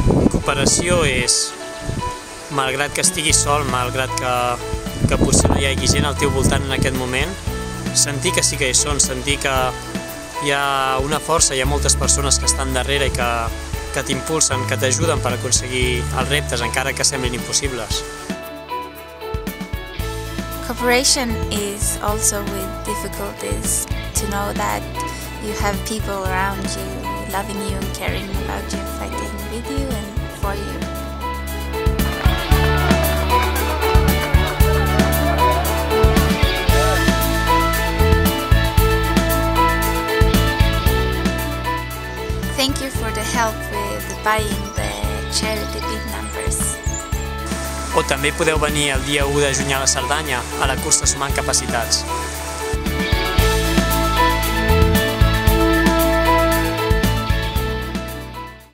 Cooperació és, malgrat que estiguis sol, malgrat que potser no hi hagi gent al teu voltant en aquest moment, sentir que sí que hi són, sentir que hi ha una força, hi ha moltes persones que estan darrere i que t'impulsen, que t'ajuden per aconseguir els reptes, encara que semblin impossibles. Cooperation is also with difficulties, to know that you have people around you loving you and caring about you, fighting with you and for you. Thank you for the help with buying the charity bid numbers. O també podeu venir el dia 1 de juny a la Cerdanya, a la cursa Sumant Capacitats.